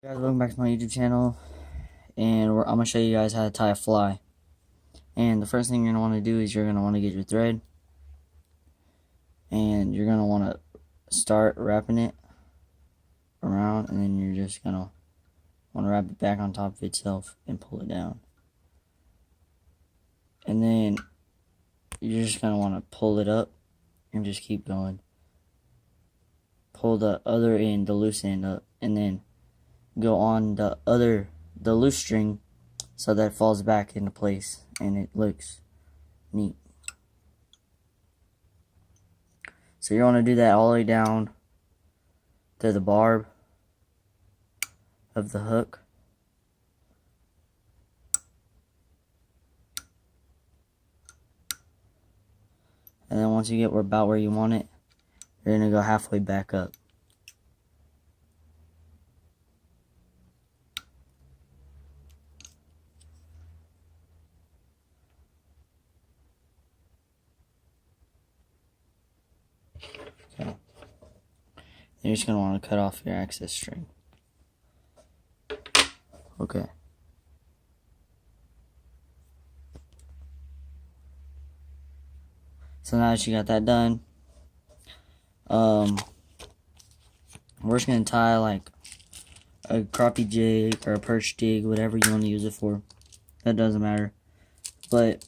Guys, welcome back to my YouTube channel, and I'm going to show you guys how to tie a fly. And the first thing you're going to want to do is you're going to want to get your thread, and you're going to want to start wrapping it around, and then you're just going to want to wrap it back on top of itself and pull it down. And then you're just going to want to pull it up and just keep going. Pull the other end, the loose end up, and then go on the loose string so that it falls back into place and it looks neat. So you want to do that all the way down to the barb of the hook. And then once you get about where you want it, you're going to go halfway back up. Okay. You're just going to want to cut off your excess string. Okay. So now that you got that done, we're just going to tie like a crappie jig or a perch jig, whatever you want to use it for. That doesn't matter. But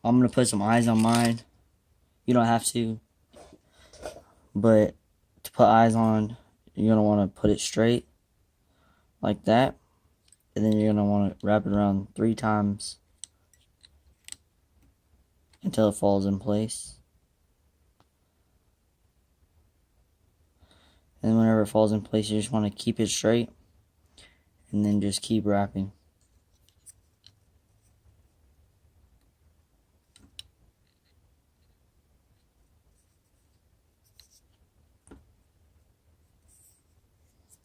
I'm going to put some eyes on mine. You don't have to. But to put eyes on, you're going to want to put it straight like that. And then you're going to want to wrap it around 3 times until it falls in place. And whenever it falls in place, you just want to keep it straight and then just keep wrapping.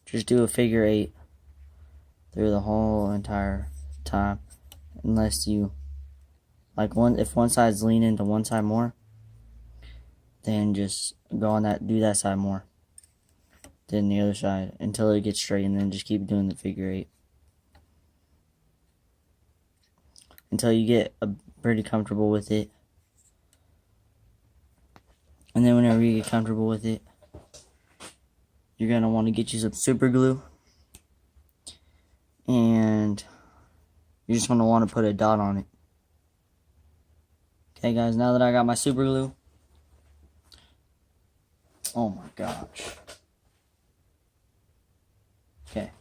Just do a figure 8 through the whole entire time, unless you if one side's leaning to one side more, then just go on that, do that side more than the other side until it gets straight, and then just keep doing the figure 8 until you get pretty comfortable with it. And then whenever you get comfortable with it, you're going to want to get you some super glue, and you're just going to want to put a dot on it. Okay guys, now that I got my super glue, oh my gosh. Okay,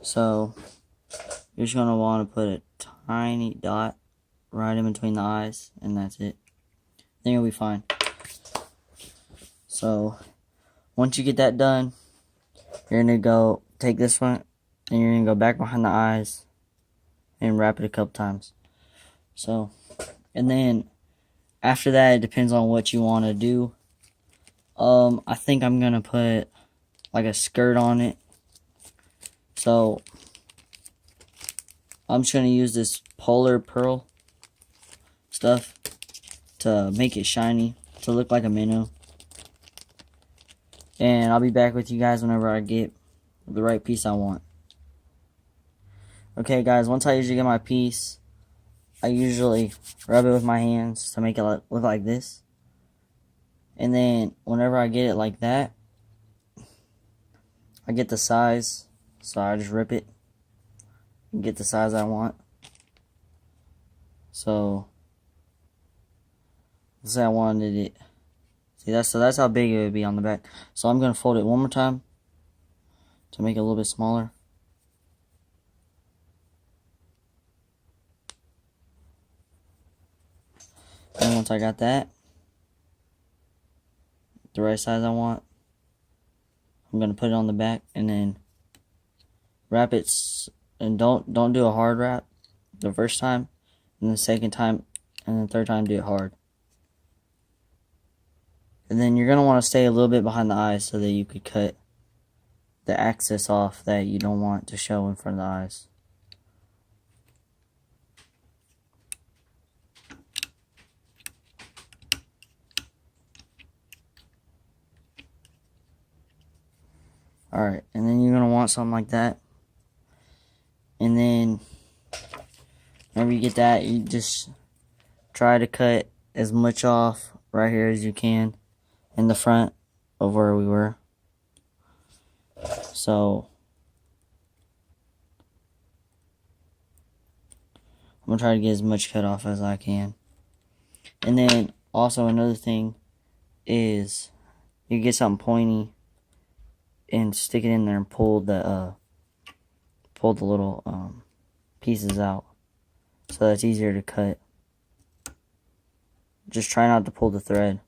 so you're just going to want to put a tiny dot right in between the eyes, and that's it. Then you'll be fine. So once you get that done, you're going to go take this one and you're going to go back behind the eyes and wrap it a couple times. So, and then after that, it depends on what you want to do. I think I'm going to put like a skirt on it. So I'm just going to use this Polar Pearl stuff to make it shiny, to look like a minnow. And I'll be back with you guys whenever I get the right piece I want. Okay guys, once I usually get my piece, I usually rub it with my hands to make it look like this. And then whenever I get it like that, I get the size, so I just rip it and get the size I want. So let's say I wanted it. See, that's how big it would be on the back. So I'm gonna fold it one more time to make it a little bit smaller. And once I got that, the right size I want, I'm gonna put it on the back and then wrap it. And don't do a hard wrap the first time, and the second time, and the third time do it hard. And then you're gonna want to stay a little bit behind the eyes so that you could cut the excess off that you don't want to show in front of the eyes. Alright, and then you're going to want something like that. And then, whenever you get that, you just try to cut as much off right here as you can in the front of where we were. So, I'm going to try to get as much cut off as I can. And then, also another thing is, you get something pointy and stick it in there and pull the little pieces out, so that's easier to cut. Just try not to pull the thread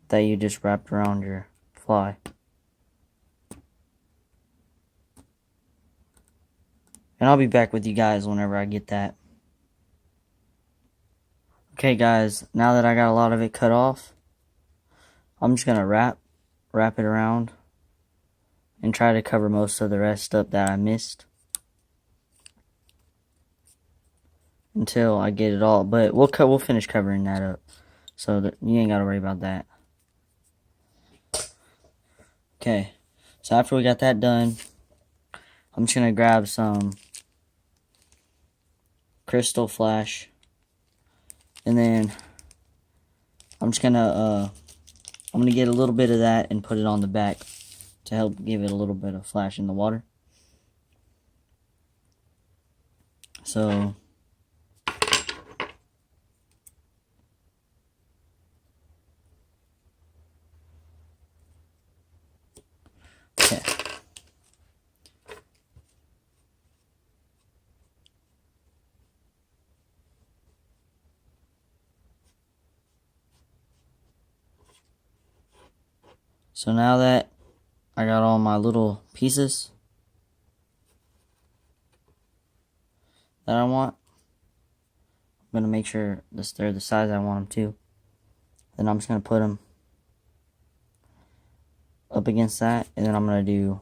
that you just wrapped around your fly. And I'll be back with you guys whenever I get that. Okay guys, now that I got a lot of it cut off, I'm just gonna wrap it around and try to cover most of the rest up that I missed until I get it all. But we'll finish covering that up, so that you ain't gotta worry about that. Okay, so after we got that done, I'm just gonna grab some crystal flash, and then I'm gonna get a little bit of that and put it on the back to help give it a little bit of flash in the water. So okay. So now that I got all my little pieces that I want, I'm going to make sure they're the size I want them to. Then I'm just going to put them up against that, and then I'm going to do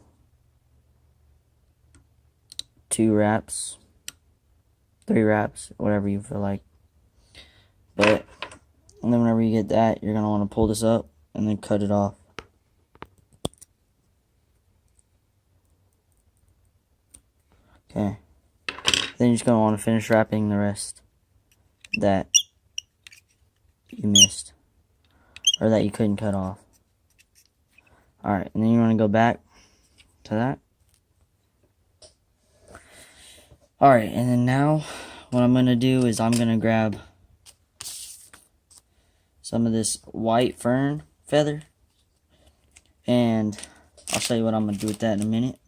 2 wraps, 3 wraps, whatever you feel like. But, and then whenever you get that, you're going to want to pull this up and then cut it off. Okay. Then you're just going to want to finish wrapping the rest that you missed, or that you couldn't cut off. Alright, and then you want to go back to that. Alright, and then now what I'm going to do is I'm going to grab some of this white fern feather, and I'll show you what I'm going to do with that in a minute,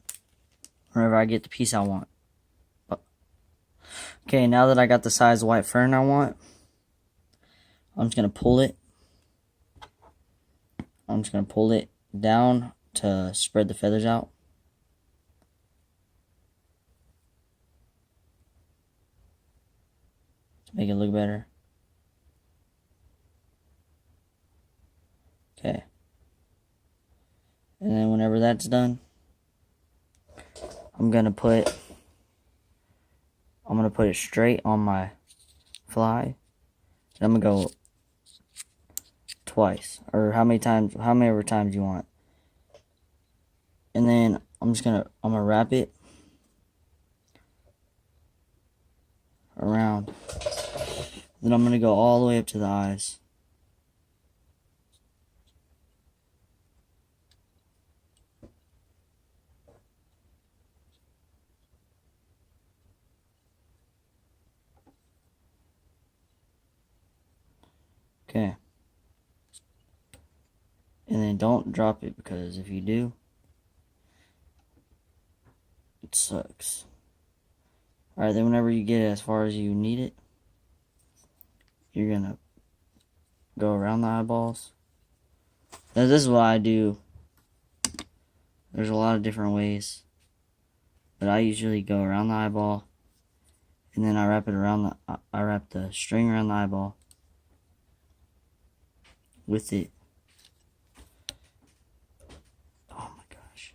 whenever I get the piece I want. Okay, now that I got the size white fern I want, I'm just going to pull it. I'm just going to pull it down to spread the feathers out. To make it look better. Okay. And then whenever that's done, I'm going to put it straight on my fly. And I'm going to go twice, or how many times you want. And then I'm going to wrap it around. Then I'm going to go all the way up to the eyes. Okay. And then don't drop it, because if you do, it sucks. Alright, then whenever you get it as far as you need it, you're gonna go around the eyeballs. Now this is what I do. There's a lot of different ways, but I usually go around the eyeball, and then I wrap the string around the eyeball with it. Oh my gosh.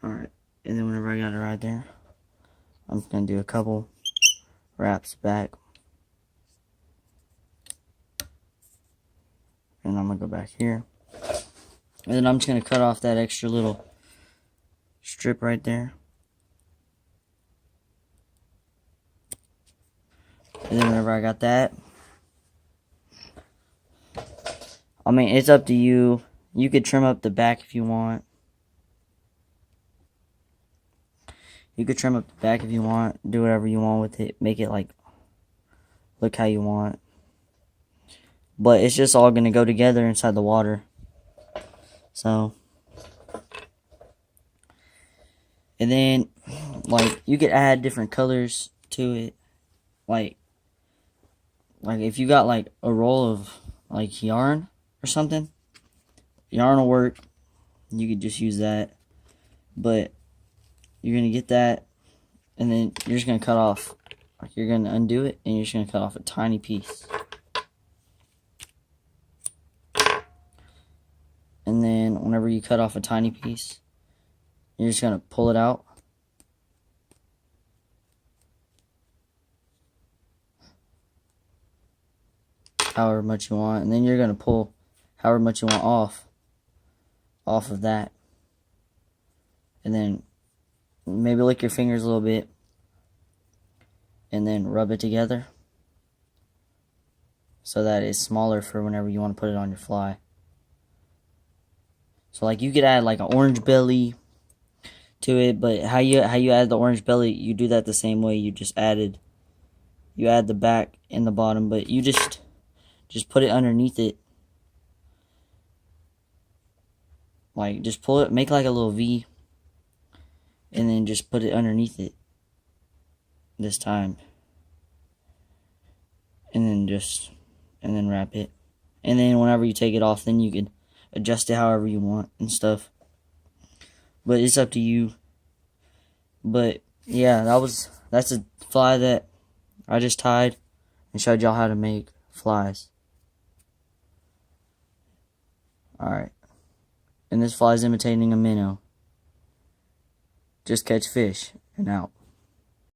Alright, and then whenever I got it right there, I'm just gonna do a couple wraps back. And I'm going to go back here. And then I'm just going to cut off that extra little strip right there. And then whenever I got that, I mean, it's up to you. You could trim up the back if you want. You could trim up the back if you want. Do whatever you want with it. Make it like look how you want. But it's just all going to go together inside the water. So. And then, like, you could add different colors to it. Like if you got like a roll of like yarn or something, yarn will work. You could just use that. But you're going to get that, and then you're just going to cut off. Like, you're going to undo it, and you're just going to cut off a tiny piece. And then whenever you cut off a tiny piece, you're just going to pull it out. However much you want. And then you're going to pull however much you want off of that. And then maybe lick your fingers a little bit. And then rub it together. So that it's smaller for whenever you want to put it on your fly. So like you could add like an orange belly to it, but how you add the orange belly, you do that the same way. You add the back and the bottom, but you just put it underneath it. Like just pull it, make like a little V, and then just put it underneath it this time. And then wrap it. And then whenever you take it off, then you can adjust it however you want and stuff. But it's up to you. But yeah, that's a fly that I just tied and showed y'all how to make flies. Alright. And this fly is imitating a minnow. Just catch fish and out.